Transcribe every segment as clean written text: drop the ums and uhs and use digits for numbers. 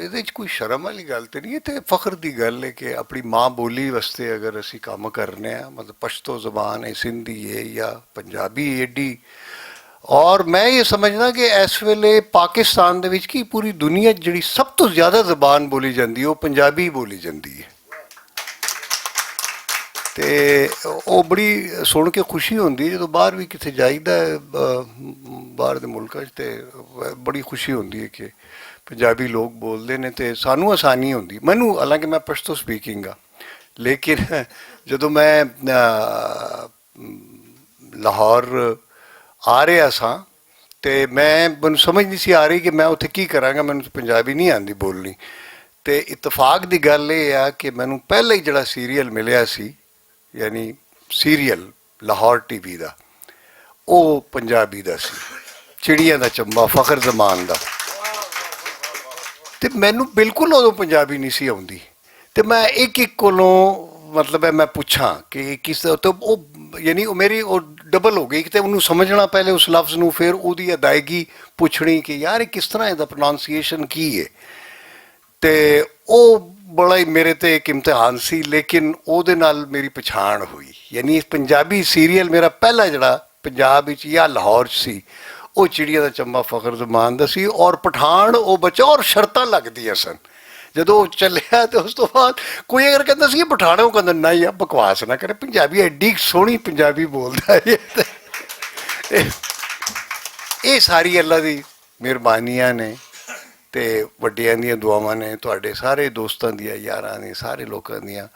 ਇਹਦੇ 'ਚ ਕੋਈ ਸ਼ਰਮ ਵਾਲੀ ਗੱਲ ਤੇ ਨਹੀਂ, ਇਹ ਤੇ ਫਖਰ ਦੀ ਗੱਲ ਹੈ ਕਿ ਆਪਣੀ ਮਾਂ ਬੋਲੀ ਵਾਸਤੇ ਅਗਰ ਅਸੀਂ ਕੰਮ ਕਰਨੇ ਆ, ਮਤਲਬ ਪਸ਼ਤੋ ਜ਼ਬਾਨ ਹੈ, ਸਿੰਧੀ ਹੈ ਜਾਂ ਪੰਜਾਬੀ ਏਡੀ। ਔਰ ਮੈਂ ਇਹ ਸਮਝਦਾ ਕਿ ਇਸ ਵੇਲੇ ਪਾਕਿਸਤਾਨ ਦੇ ਵਿੱਚ ਕੀ ਪੂਰੀ ਦੁਨੀਆ 'ਚ ਜਿਹੜੀ ਸਭ ਤੋਂ ਜ਼ਿਆਦਾ ਜ਼ਬਾਨ ਬੋਲੀ ਜਾਂਦੀ ਹੈ ਉਹ ਪੰਜਾਬੀ ਬੋਲੀ ਜਾਂਦੀ ਹੈ। ਤੇ ਉਹ ਬੜੀ ਸੁਣ ਕੇ ਖੁਸ਼ੀ ਹੁੰਦੀ ਹੈ ਜਦੋਂ ਬਾਹਰ ਵੀ ਕਿਤੇ ਜਾਈਦਾ ਬਾਹਰ ਦੇ ਮੁਲਕਾਂ 'ਚ, ਤੇ ਬੜੀ ਖੁਸ਼ੀ ਹੁੰਦੀ ਹੈ ਕਿ ਪੰਜਾਬੀ ਲੋਕ ਬੋਲਦੇ ਨੇ ਤੇ ਸਾਨੂੰ ਆਸਾਨੀ ਹੁੰਦੀ। ਮੈਨੂੰ ਹਾਲਾਂਕਿ ਮੈਂ ਪਸ਼ਤੋ ਸਪੀਕਿੰਗ ਆ, ਲੇਕਿਨ ਜਦੋਂ ਮੈਂ ਲਾਹੌਰ ਆ ਰਿਹਾ ਸਾਂ ਤੇ ਮੈਨੂੰ ਸਮਝ ਨਹੀਂ ਸੀ ਆ ਰਹੀ ਕਿ ਮੈਂ ਉੱਥੇ ਕੀ ਕਰਾਂਗਾ, ਮੈਨੂੰ ਪੰਜਾਬੀ ਨਹੀਂ ਆਉਂਦੀ ਬੋਲਣੀ। ਤੇ ਇਤਫਾਕ ਦੀ ਗੱਲ ਇਹ ਆ ਕਿ ਮੈਨੂੰ ਪਹਿਲਾਂ ਹੀ ਜਿਹੜਾ ਸੀਰੀਅਲ ਮਿਲਿਆ ਸੀ, ਯਾਨੀ ਸੀਰੀਅਲ ਲਾਹੌਰ ਟੀਵੀ ਦਾ, ਉਹ ਪੰਜਾਬੀ ਦਾ ਸੀ, ਚਿੜੀਆਂ ਦਾ ਚੰਬਾ, ਫਖਰ ਜ਼ਮਾਨ ਦਾ। ਤੇ ਮੈਨੂੰ ਬਿਲਕੁਲ ਉਦੋਂ ਪੰਜਾਬੀ ਨਹੀਂ ਸੀ ਆਉਂਦੀ, ਤੇ ਮੈਂ ਇੱਕ ਕੋਲੋਂ ਮਤਲਬ ਹੈ ਮੈਂ ਪੁੱਛਾਂ ਕਿ ਕਿਸ ਤਰ੍ਹਾਂ, ਤੇ ਉਹ ਯਾਨੀ ਉਹ ਮੇਰੀ ਉਹ ਡਬਲ ਹੋ ਗਈ ਕਿ ਉਹਨੂੰ ਸਮਝਣਾ ਪਹਿਲੇ ਉਸ ਲਫ਼ਜ਼ ਨੂੰ, ਫਿਰ ਉਹਦੀ ਅਦਾਇਗੀ ਪੁੱਛਣੀ ਕਿ ਯਾਰ ਇਹ ਕਿਸ ਤਰ੍ਹਾਂ, ਇਹਦਾ ਪ੍ਰੋਨਾਂਸੀਏਸ਼ਨ ਕੀ ਹੈ। ਤੇ ਉਹ ਬੜਾ ਹੀ ਮੇਰੇ ਤੇ ਇੱਕ ਇਮਤਿਹਾਨ ਸੀ, ਲੇਕਿਨ ਉਹਦੇ ਨਾਲ ਮੇਰੀ ਪਛਾਣ ਹੋਈ। ਯਾਨੀ ਪੰਜਾਬੀ ਸੀਰੀਅਲ ਮੇਰਾ ਪਹਿਲਾ ਜਿਹੜਾ ਪੰਜਾਬ ਵਿੱਚ ਜਾਂ ਲਾਹੌਰ 'ਚ ਸੀ, ਉਹ ਚਿੜੀਆਂ ਦਾ ਚੰਬਾ ਫਖਰ ਜ਼ਮਾਨ ਦਾ ਸੀ। ਔਰ ਪਠਾਨ ਉਹ ਬੱਚਾ, ਔਰ ਸ਼ਰਤਾਂ ਲੱਗਦੀਆਂ ਸਨ ਜਦੋਂ ਉਹ ਚੱਲਿਆ। ਤੇ ਉਸ ਤੋਂ ਬਾਅਦ ਕੋਈ ਅਗਰ ਕਹਿੰਦਾ ਸੀ ਪਠਾਨ, ਉਹ ਕਹਿੰਦਾ ਨਹੀਂ ਆ ਬਕਵਾਸ ਨਾ ਕਰੇ, ਪੰਜਾਬੀ ਐਡੀ ਸੋਹਣੀ ਪੰਜਾਬੀ ਬੋਲਦਾ ਹੈ। ਇਹ ਸਾਰੀ ਅੱਲਾ ਦੀ ਮਿਹਰਬਾਨੀਆਂ ਨੇ ਤੇ ਵੱਡਿਆਂ ਦੀਆਂ ਦੁਆਵਾਂ ਨੇ, ਤੁਹਾਡੇ ਸਾਰੇ ਦੋਸਤਾਂ ਦੀਆਂ, ਯਾਰਾਂ ਦੀਆਂ, ਸਾਰੇ ਲੋਕਾਂ ਦੀਆਂ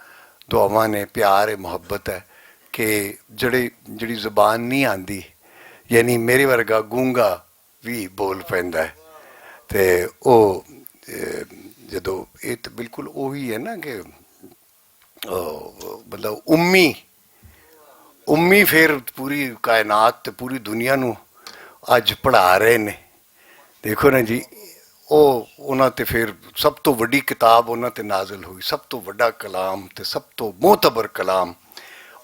ਦੁਆਵਾਂ ਨੇ, ਪਿਆਰ ਹੈ, ਮੁਹੱਬਤ ਹੈ ਕਿ ਜਿਹੜੀ ਜ਼ੁਬਾਨ ਨਹੀਂ ਆਉਂਦੀ, ਯਾਨੀ ਮੇਰੇ ਵਰਗਾ ਗੂੰਗਾ ਵੀ ਬੋਲ ਪੈਂਦਾ ਹੈ। ਤੇ ਉਹ ਜਦੋਂ ਇਹ ਤਾਂ ਬਿਲਕੁਲ ਉਹੀ ਹੈ ਨਾ ਕਿ ਮਤਲਬ ਉਮੀ ਫਿਰ ਪੂਰੀ ਕਾਇਨਾਤ ਤੇ ਪੂਰੀ ਦੁਨੀਆ ਨੂੰ ਅੱਜ ਪੜ੍ਹਾ ਰਹੇ ਨੇ। ਦੇਖੋ ਨਾ ਜੀ, ਉਹਨਾਂ ਤੇ ਫਿਰ ਸਭ ਤੋਂ ਵੱਡੀ ਕਿਤਾਬ ਉਹਨਾਂ ਤੇ ਨਾਜ਼ਿਲ ਹੋਈ, ਸਭ ਤੋਂ ਵੱਡਾ ਕਲਾਮ ਤੇ ਸਭ ਤੋਂ ਮੋਤਬਰ ਕਲਾਮ,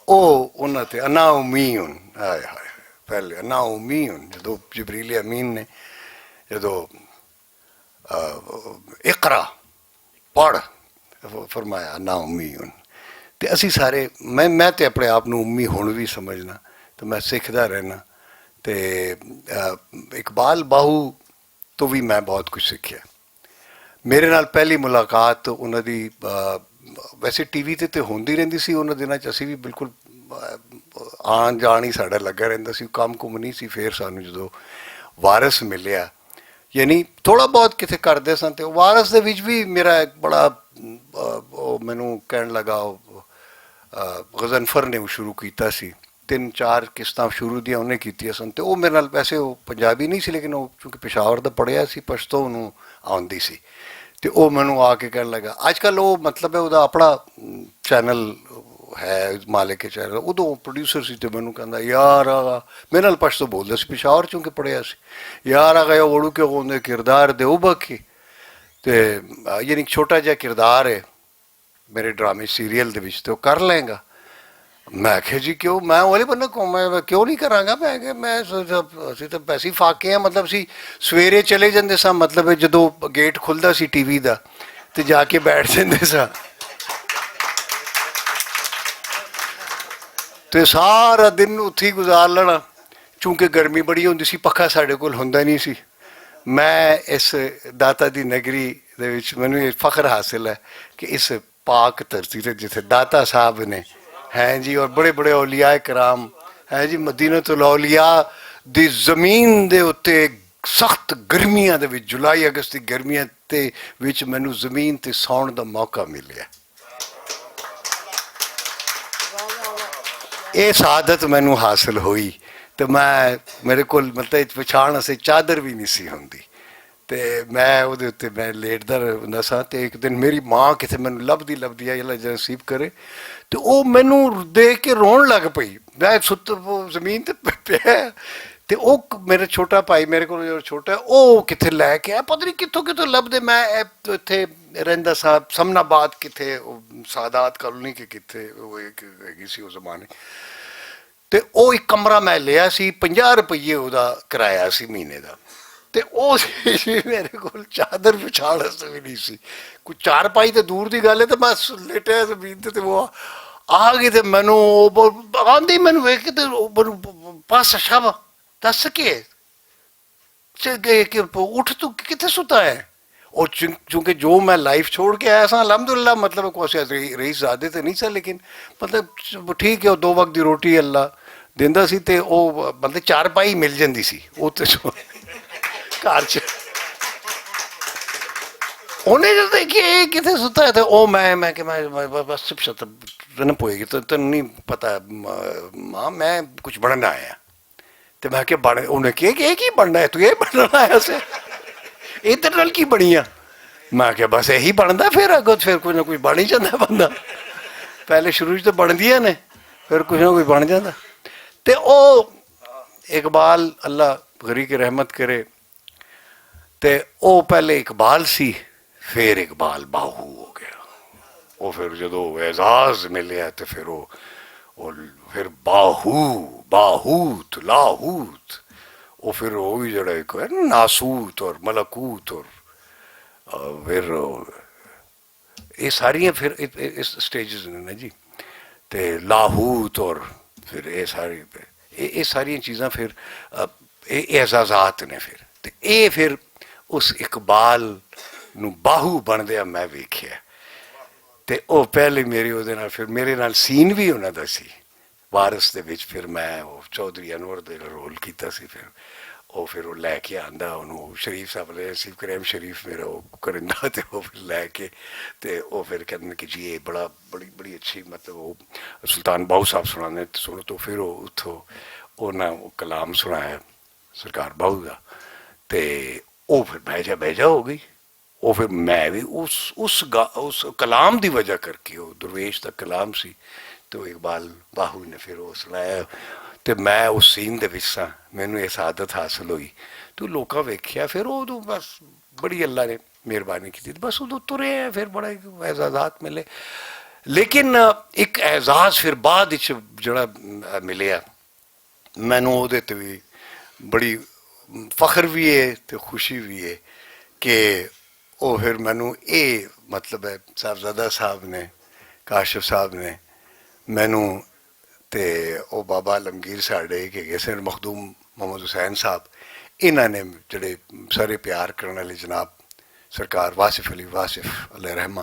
ਉਹ ਉਹਨਾਂ ਤੇ ਅਨਾ ਉਮੀਨ, ਹਾਏ ਹਾਏ, ਪਹਿਲੇ ਅਨਾ ਉਮੀਨ, ਜਦੋਂ ਜਬਰੀਲ ਅਮੀਨ ਨੇ ਜਦੋਂ ਇਕਰਾ ਪੜ੍ਹ ਫਰਮਾਇਆ ਨਾ ਉਮੀਨ, ਤੇ ਅਸੀਂ ਸਾਰੇ, ਮੈਂ ਤੇ ਆਪਣੇ ਆਪ ਨੂੰ ਉਮੀ ਹੁਣ ਵੀ ਸਮਝਣਾ, ਤੇ ਮੈਂ ਸਿੱਖਦਾ ਰਹਿਣਾ। ਤੇ ਇਕਬਾਲ ਬਾਹੂ ਤੋਂ ਵੀ ਮੈਂ ਬਹੁਤ ਕੁਝ ਸਿੱਖਿਆ। ਮੇਰੇ ਨਾਲ ਪਹਿਲੀ ਮੁਲਾਕਾਤ ਉਹਨਾਂ ਦੀ ਵੈਸੇ ਟੀਵੀ ਤੇ ਹੁੰਦੀ ਰਹਿੰਦੀ ਸੀ ਉਹਨਾਂ ਦਿਨਾਂ 'ਚ, ਅਸੀਂ ਵੀ ਬਿਲਕੁਲ ਆਉਣ ਜਾਣ ਹੀ ਸਾਡਾ ਲੱਗਾ ਰਹਿੰਦਾ ਸੀ, ਕੰਮ ਕੁਮ ਨਹੀਂ ਸੀ। ਫਿਰ ਸਾਨੂੰ ਜਦੋਂ ਵਾਰਸ ਮਿਲਿਆ, ਯਾਨੀ ਥੋੜ੍ਹਾ ਬਹੁਤ ਕਿਤੇ ਕਰਦੇ ਸਨ, ਤੇ ਵਾਰਸ ਦੇ ਵਿੱਚ ਵੀ ਮੇਰਾ ਇੱਕ ਬੜਾ ਉਹ ਮੈਨੂੰ ਕਹਿਣ ਲੱਗਾ, ਉਹ ਗਜ਼ਨਫਰ ਨੇ ਉਹ ਸ਼ੁਰੂ ਕੀਤਾ ਸੀ, 3-4 ਕਿਸ਼ਤਾਂ ਸ਼ੁਰੂ ਦੀਆਂ ਉਹਨੇ ਕੀਤੀਆਂ ਸਨ। ਤੇ ਉਹ ਮੇਰੇ ਨਾਲ, ਵੈਸੇ ਉਹ ਪੰਜਾਬੀ ਨਹੀਂ ਸੀ, ਲੇਕਿਨ ਉਹ ਕਿਉਂਕਿ ਪਿਸ਼ਾਵਰ ਦਾ ਪੜ੍ਹਿਆ ਸੀ, ਪਸ਼ਤੋ ਉਹਨੂੰ ਆਉਂਦੀ ਸੀ। ਤੇ ਉਹ ਮੈਨੂੰ ਆ ਕੇ ਕਹਿਣ ਲੱਗਾ, ਅੱਜ ਕੱਲ੍ਹ ਉਹ ਮਤਲਬ ਹੈ ਉਹਦਾ ਆਪਣਾ ਚੈਨਲ ਹੈ, ਮਾਲਿਕ ਚੈਨਲ, ਉਦੋਂ ਪ੍ਰੋਡਿਊਸਰ ਸੀ। ਤੇ ਮੈਨੂੰ ਕਹਿੰਦਾ ਯਾਰ ਆ, ਮੇਰੇ ਨਾਲ ਪਸ਼ਤੋ ਬੋਲਦਾ ਸੀ, ਪਿਸ਼ਾਵਰ ਚੋਂ ਪੜ੍ਹਿਆ ਸੀ, ਯਾਰ ਆ ਗਿਆ ਉਹੜੂ ਕੇ ਉਹਦੇ ਕਿਰਦਾਰ ਦੇ ਉਹ ਬਾਕੀ। ਤੇ ਯਾਨੀ ਛੋਟਾ ਜਿਹਾ ਕਿਰਦਾਰ ਹੈ ਮੇਰੇ ਡਰਾਮੇ ਸੀਰੀਅਲ ਦੇ ਵਿੱਚ, ਤੇ ਉਹ ਕਰ ਲਏਗਾ। ਮੈਂ ਆਖਿਆ ਜੀ ਕਿਉਂ, ਮੈਂ ਉਹਲੇ ਬੰਨੇ ਮੈਂ ਕਿਉਂ ਨਹੀਂ ਕਰਾਂਗਾ। ਮੈਂ ਅਸੀਂ ਤਾਂ ਪੈਸੇ ਫਾਕੇ ਹਾਂ, ਮਤਲਬ ਅਸੀਂ ਸਵੇਰੇ ਚਲੇ ਜਾਂਦੇ ਸਾਂ, ਮਤਲਬ ਜਦੋਂ ਗੇਟ ਖੁੱਲ੍ਹਦਾ ਸੀ ਟੀਵੀ ਦਾ, ਤੇ ਜਾ ਕੇ ਬੈਠ ਜਾਂਦੇ ਸਾਂ, ਤੇ ਸਾਰਾ ਦਿਨ ਉੱਥੇ ਹੀ ਗੁਜ਼ਾਰ ਲੈਣਾ। ਚੂੰਕਿ ਗਰਮੀ ਬੜੀ ਹੁੰਦੀ ਸੀ, ਪੱਖਾ ਸਾਡੇ ਕੋਲ ਹੁੰਦਾ ਨਹੀਂ ਸੀ। ਮੈਂ ਇਸ ਦਾਤਾ ਦੀ ਨਗਰੀ ਦੇ ਵਿੱਚ ਮੈਨੂੰ ਇਹ ਫਖਰ ਹਾਸਿਲ ਹੈ ਕਿ ਇਸ ਪਾਕ ਧਰਤੀ 'ਤੇ ਜਿੱਥੇ ਦਾਤਾ ਸਾਹਿਬ ਨੇ ਹੈ ਜੀ, ਔਰ ਬੜੇ ਬੜੇ ਔਲੀਆ ਕਰਾਮ ਹੈ ਜੀ, ਮਦੀਨਤੁਲ ਔਲੀਆ ਦੀ ਜ਼ਮੀਨ ਦੇ ਉੱਤੇ ਸਖਤ ਗਰਮੀਆਂ ਦੇ ਵਿੱਚ, ਜੁਲਾਈ ਅਗਸਤ ਦੀ ਗਰਮੀਆਂ ਦੇ ਵਿੱਚ ਮੈਨੂੰ ਜ਼ਮੀਨ 'ਤੇ ਸੌਣ ਦਾ ਮੌਕਾ ਮਿਲਿਆ। ਇਹ ਸ਼ਹਾਦਤ ਮੈਨੂੰ ਹਾਸਿਲ ਹੋਈ। ਤੇ ਮੇਰੇ ਕੋਲ ਮਤਲਬ ਪਛਾਣ ਅਸੀਂ ਚਾਦਰ ਵੀ ਨਹੀਂ ਸੀ ਹੁੰਦੀ, ਤੇ ਮੈਂ ਉਹਦੇ ਉੱਤੇ ਮੈਂ ਲੇਟਦਾ ਹੁੰਦਾ ਸਾਂ। ਤੇ ਇੱਕ ਦਿਨ ਮੇਰੀ ਮਾਂ ਕਿਤੇ ਮੈਨੂੰ ਲੱਭਦੀ ਆਈ, ਅੱਲਾ ਨਸੀਬ ਕਰੇ, ਤੇ ਉਹ ਮੈਨੂੰ ਦੇਖ ਕੇ ਰੋਣ ਲੱਗ ਪਈ। ਮੈਂ ਜ਼ਮੀਨ ਤੇ ਪਿਆ, ਤੇ ਉਹ ਮੇਰਾ ਛੋਟਾ ਭਾਈ ਮੇਰੇ ਕੋਲ ਜਿਹੜਾ ਛੋਟਾ, ਉਹ ਕਿੱਥੇ ਲੈ ਕੇ ਆਇਆ, ਪਤਾ ਨਹੀਂ ਕਿੱਥੋਂ ਲੱਭਦੇ। ਮੈਂ ਇੱਥੇ ਰਹਿੰਦਾ ਸਾਂ ਸਮਨਾਬਾਦ, ਕਿੱਥੇ ਸਾਦਾਤ ਕਾਲੋਨੀ ਕਿ ਕਿੱਥੇ ਉਹ ਇੱਕ ਹੈਗੀ ਸੀ ਉਸ ਜ਼ਮਾਨੇ। ਤੇ ਉਹ ਇੱਕ ਕਮਰਾ ਮੈਂ ਲਿਆ ਸੀ, 50 ਰੁਪਈਏ ਉਹਦਾ ਕਿਰਾਇਆ ਸੀ ਮਹੀਨੇ ਦਾ। ਤੇ ਉਹ ਸੀ ਮੇਰੇ ਕੋਲ ਚਾਦਰ ਵਿਛਾਉਣ ਵਾਸਤੇ ਵੀ ਨਹੀਂ ਸੀ, ਕੋਈ ਚਾਰ ਪਾਈ ਤੇ ਦੂਰ ਦੀ ਗੱਲ ਹੈ, ਤੇ ਮੈਂ ਲੇਟਿਆ ਜ਼ਮੀਨ ਤੇ ਉਹ ਆ ਗਈ ਤੇ ਮੈਨੂੰ ਆਂਦੀ ਮੈਨੂੰ ਵੇਖ ਕੇ ਤੇ ਬਸ ਸ਼ਬ ਦੱਸ ਕੇ ਕਿ ਉੱਠ ਤੂੰ ਕਿੱਥੇ ਸੁੱਤਾ ਹੈ। اور چونکہ جو میں لائف چھوڑ کے آیا سا الحمدللہ مطلب کوئی رئیس زادے تے نہیں سا لیکن مطلب ٹھیک ہے دو وقت دی روٹی اللہ دیندا سی تے او مطلب چار پائی مل جاندی سی او تے گھر چ انہیں جو دیکھیے یہ کتنے ستا ہے تو او میں کہ میں بس چپ شت تن پوئے گی تو تن نہیں پتا ماں میں کچھ بننا آیا تو میں کہ بن انہیں کہ یہ کی بننا ہے تو یہ بننا آیا سے ادھر نال کی بنی آ میں کہ بس یہی بنتا پھر اگوں پھر کچھ نہ کچھ بن ہی جاتا بندہ پہلے شروع تو بندیاں نے پھر کچھ نہ کچھ بن جاتا تے او اقبال اللہ غری کی رحمت کرے تے او پہلے اقبال سی پھر اقبال باہو ہو گیا وہ پھر جدو اعزاز ملیا تو پھر وہ پھر باہوت لاہوت وہ پھر وہ بھی جڑا ایک ہے ناسوت اور ملکوت اور پھر یہ ساری پھر اس سٹیجز نے نا جی تے لاہوت اور پھر یہ ساری چیزاں پھر اعزازات نے پھر اس اقبال نو باہو بندیا میں ویکھیا تے او پہلے میری وہ پھر میرے نال سین بھی انہوں دا سی وارث دے وچ پھر میں وہ چودھری انور دے رول کیتا سی پھر وہ لے کے آندا انہوں شریف صاحب لے نصیب کریم شریف میرا وہ کرندہ تے وہ پھر لے کے تے وہ پھر کہنے کہ جی یہ بڑی اچھی مطلب وہ سلطان باہو صاحب سنانے سنو تو پھر وہ اتھو انہاں وہ کلام سنایا سرکار باہو دا تے وہ پھر بھیجا ہو گئی وہ پھر میں بھی اس کلام دی وجہ کر کے وہ درویش دا کلام سی تو اقبال باہو نے پھر وہ سنایا تو میں اس سین دے وچ ساں مینوں یہ سعادت حاصل ہوئی تو لوکاں ویکھیا پھر ادو بس بڑی اللہ نے مہربانی کی بس ادو ترے ہیں پھر بڑا اعزازات ملے لیکن ایک اعزاز پھر بعد جڑا ملیا مینوں وہ تے بھی بڑی فخر بھی ہے تو خوشی بھی ہے کہ وہ پھر مینوں یہ مطلب ہے صاحبزادہ صاحب نے کاشف صاحب نے مینوں تے او بابا عالمگیر ساڈے کہ سن مخدوم محمد حسین صاحب انہوں نے جڑے سارے پیار کرنے والے جناب سرکار واصف علی واصف علیہ رحمہ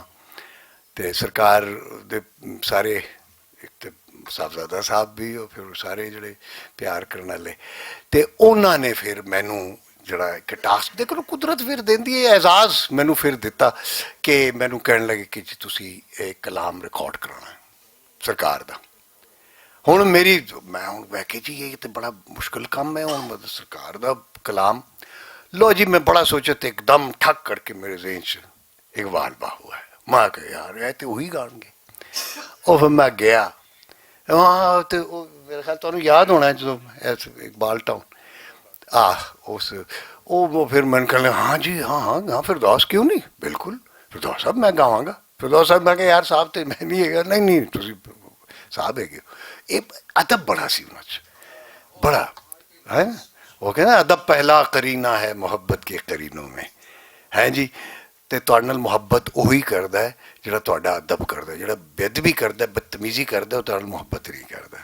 تے سرکار دے سارے ایک تے صاحبزادہ صاحب بھی اور پھر سارے جڑے پیار کرنے والے تے انہوں نے پھر مینوں جڑا ایک ٹاسک دیکھو قدرت پھر دیندی ہے اعزاز مینوں پھر دیتا کہ مینوں کہنے لگے کہ جی تسی ایک کلام ریکارڈ کرانا ہے سرکار دا ہوں میری میں ہوں ویکھے جی یہ تو بڑا مشکل کام ہے ہوں سرکار دا کلام لو جی میں بڑا سوچا تو ایک دم ٹھک کر کے میرے ذہن چ اقبال باہو ہے میں کہ یار یہ تو وہی گان گے وہ پھر میں گیا ہاں تو میرے خیال تمہیں یاد ہونا ہے جب اقبال ٹاؤن وہ پھر میں نے کہا ہاں جی ہاں فردوس کیوں نہیں بالکل فردوس صاحب میں گاواں گا فردوس صاحب میں کہ یار صاحب تو میں نہیں ہے نہیں تسی صاحب ہے گے یہ ادب بڑا سی انہوں بڑا ہے نا وہ کہنا ادب پہلا قرینہ ہے محبت کے قرینوں میں ہے جی تے تواڈے نال محبت وہی کردا ہے جڑا تواڈا ادب کردا ہے جڑا بےادبی کردا ہے بدتمیزی کردا ہے وہ تواڈے نال محبت نہیں کردا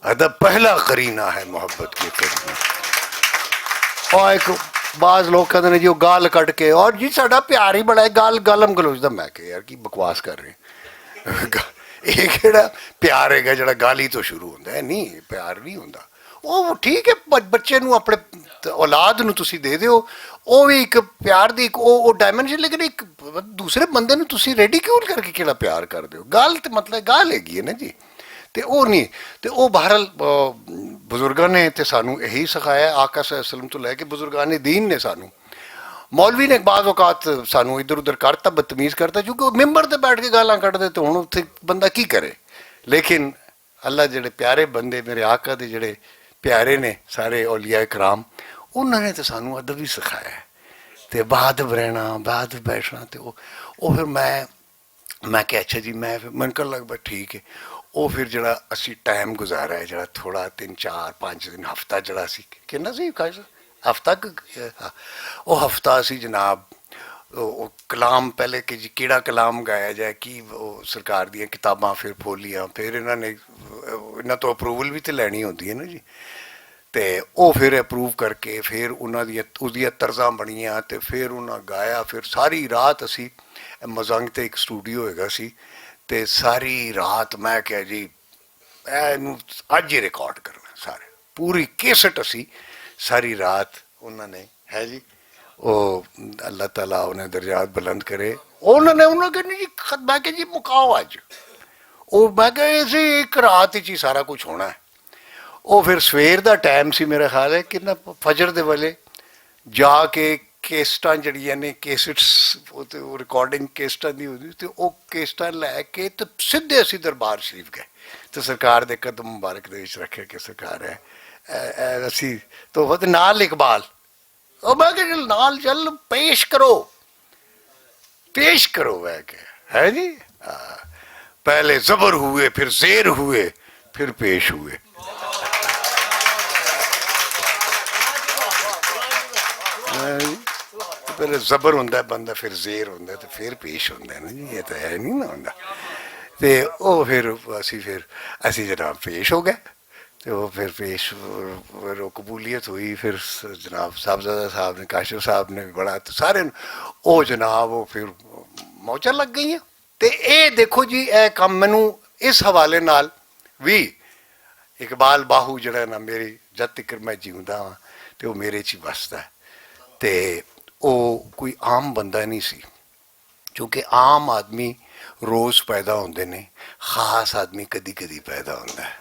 ادب پہلا قرینہ ہے محبت کے قرینوں اور ایک بعض لوگ کہتے ہیں جی وہ گال کٹ کے اور جی ساڈا پیار ہی بڑا ہے گالم گلوچ دا میں کہ یار کی بکواس کر رہے ہیں یہ کہڑا پیار ہے گا جڑا گالی تو شروع ہوتا ہے نہیں پیار نہیں ہوتا وہ ٹھیک ہے بچے نو اپنے اولاد نو تسی دے دیو وہ بھی ایک پیار دی ایک وہ ڈائمینشن لیکن ایک دوسرے بندے نو تسی ریڈیکیول کر کے کہڑا پیار کر دیو گال تے مطلب گال ہے گی ہے نا جی تے وہ نہیں تے وہ بہرحال بزرگاں نے تے سانو یہی سکھایا آقا صلی اللہ علیہ وسلم تو لے کے بزرگان دین نے سانو مولوی نے بعض اوقات سانو ادھر ادھر کرتا بدتمیز کرتا کیونکہ ممبر تے بیٹھ کے گالاں کٹ دے تو ہوں اتنے بندہ کی کرے لیکن اللہ جڑے پیارے بندے میرے آقا دے جڑے پیارے نے سارے اولیاء کرام انہوں نے تو سانو ادب ہی سکھایا ہے تے بعد رہنا بعد بیٹھنا تے وہ پھر میں کہ اچھا جی میں کر لگ بھائی ٹھیک ہے وہ پھر جڑا اسی ٹائم گزارا ہے جڑا تھوڑا 3 4 5 دن ہفتہ جڑا سی کہنا سی ਹਫ਼ਤਾ ਉਹ ਹਫ਼ਤਾ ਸੀ ਜਨਾਬ। ਉਹ ਕਲਾਮ ਪਹਿਲੇ ਕਿ ਜੀ ਕਿਹੜਾ ਕਲਾਮ ਗਾਇਆ ਜਾਏ, ਕੀ ਉਹ ਸਰਕਾਰ ਦੀਆਂ ਕਿਤਾਬਾਂ ਫਿਰ ਫੋਲੀਆਂ, ਫਿਰ ਇਹਨਾਂ ਤੋਂ ਅਪਰੂਵਲ ਵੀ ਤਾਂ ਲੈਣੀ ਹੁੰਦੀ ਹੈ ਨਾ ਜੀ। ਅਤੇ ਉਹ ਫਿਰ ਅਪਰੂਵ ਕਰਕੇ ਫਿਰ ਉਹਨਾਂ ਦੀਆਂ ਉਹਦੀਆਂ ਤਰਜ਼ਾਂ ਬਣੀਆਂ ਅਤੇ ਫਿਰ ਉਹਨਾਂ ਗਾਇਆ। ਫਿਰ ਸਾਰੀ ਰਾਤ ਅਸੀਂ ਮਜ਼ੰਗ 'ਤੇ ਇੱਕ ਸਟੂਡੀਓ ਹੈਗਾ ਸੀ, ਅਤੇ ਸਾਰੀ ਰਾਤ ਮੈਂ ਕਿਹਾ ਜੀ ਇਹਨੂੰ ਅੱਜ ਹੀ ਰਿਕਾਰਡ ਕਰਨਾ ਸਾਰੇ, ਪੂਰੀ ਕੇਸਟ ਅਸੀਂ ਸਾਰੀ ਰਾਤ ਉਹਨਾਂ ਨੇ ਹੈ ਜੀ। ਉਹ ਅੱਲਾਹ ਤਾਲਾ ਉਹਨੇ ਦਰਜਾਤ ਬੁਲੰਦ ਕਰੇ। ਉਹਨਾਂ ਕਹਿੰਦੇ ਜੀ ਮੈਂ ਕਿਹਾ ਜੀ ਮੁਕਾਓ ਅੱਜ। ਉਹ ਮੈਂ ਕਿਹਾ ਸੀ ਇੱਕ ਰਾਤ 'ਚ ਹੀ ਸਾਰਾ ਕੁਛ ਹੋਣਾ ਹੈ। ਉਹ ਫਿਰ ਸਵੇਰ ਦਾ ਟਾਈਮ ਸੀ ਮੇਰਾ ਖਿਆਲ ਹੈ ਕਿ ਨਾ ਫਜਰ ਦੇ ਵੇਲੇ ਜਾ ਕੇ ਕੇਸਟਾਂ ਜਿਹੜੀਆਂ ਨੇ ਕੇਸਟਸ ਉਹ ਰਿਕਾਰਡਿੰਗ ਕੇਸਟਾਂ ਦੀ ਹੁੰਦੀ, ਅਤੇ ਉਹ ਕੇਸਟਾਂ ਲੈ ਕੇ ਅਤੇ ਸਿੱਧੇ ਅਸੀਂ ਦਰਬਾਰ ਸ਼ਰੀਫ ਗਏ ਅਤੇ ਸਰਕਾਰ ਦੇ ਕਦਮ ਮੁਬਾਰਕ ਦੇ ਵਿੱਚ ਰੱਖਿਆ ਕਿ ਸਰਕਾਰ ਹੈ ਅਸੀਂ ਤੋਹਫਤ ਨਾਲ ਇਕਬਾਲ। ਉਹ ਮੈਂ ਕਿਹਾ ਨਾਲ ਚੱਲ ਪੇਸ਼ ਕਰੋ ਮੈਂ ਕਿਹਾ ہے جی پہلے زبر ہوئے پھر زیر ہوئے پھر پیش ہوئے. پہلے زبر ہوتا ہے بندہ، پھر زیر ہوتا ہے تو پھر پیش ہوتا ہے نا جی، یہ تو ہے نہیں نا ہوتا. تو وہ پھر اسی جناب پیش ہو گئے. تو وہ پھر پیش پھر قبولیت ہوئی. پھر جناب صاحبزادہ صاحب نے، کاشف صاحب نے بڑا، تو سارے وہ جناب وہ پھر موچاں لگ گئی ہیں. تو یہ دیکھو جی اے کام مینوں اس حوالے نال بھی اقبال باہو جڑا نا میری جد تک میں جیوندا ہاں تو وہ میرے چ وسدا ہے. تو وہ کوئی عام بندہ نہیں سی، کیونکہ عام آدمی روز پیدا ہوندے نے، خاص آدمی کدی کدی پیدا ہوندا ہے.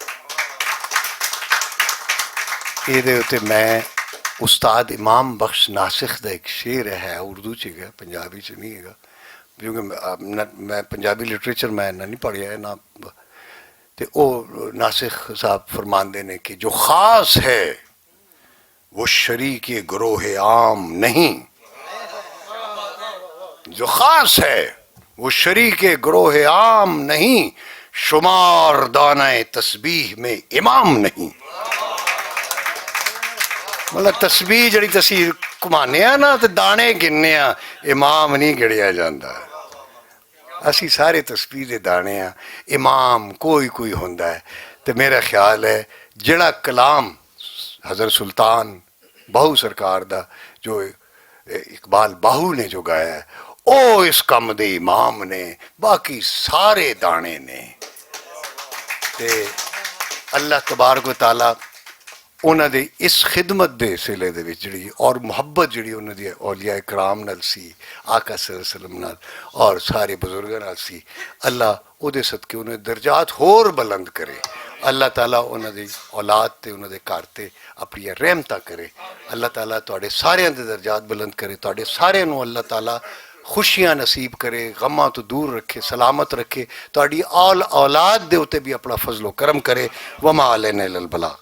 یہ میں استاد امام بخش ناسخ کا ایک شعر ہے، اردو چ ہے، پنجابی چ نہیں ہے، کیونکہ میں پنجابی لٹریچر میں نہیں پڑھیا ہے نا. تو وہ ناسخ صاحب فرماندے نے کہ جو خاص ہے وہ شریک گروہ عام نہیں، جو خاص ہے وہ شریک گروہ عام نہیں، شمار دانہ تسبیح میں امام نہیں. مطلب تسبیح جڑی تسی گھمانے ہیں نا تو دانے گننے ہیں، امام نہیں گڑیا جاندہ. اسی سارے تسبیح دے دانے ہیں، امام کوئی ہوندا ہے. تو میرا خیال ہے جڑا کلام حضرت سلطان باہو سرکار دا جو اقبال باہو نے جو گایا ہے او اس کم دے امام نے، باقی سارے دانے نے. تے اللہ تبارک و تعالیٰ انہوں دے اس خدمت دے سلے دے وچ جڑی اور محبت جڑی انہوں دی اولیاء کرام نال سی، آقا صلی اللہ علیہ وسلم نال اور سارے بزرگاں نال سی، اللہ او دے صدقے انہیں درجات ہور بلند کرے. اللہ تعالیٰ انہوں دی اولاد تے انہوں دے گھر تے اپنی رحمتہ کرے. اللہ تعالیٰ تواڈے سارے دے درجات بلند کرے، تواڈے سارے نو اللہ تعالیٰ خوشیاں نصیب کرے، غماں تو دور رکھے، سلامت رکھے، تواڈی اولاد دے اوتے بھی اپنا فضل و کرم کرے. وما علینا الا البلاغ.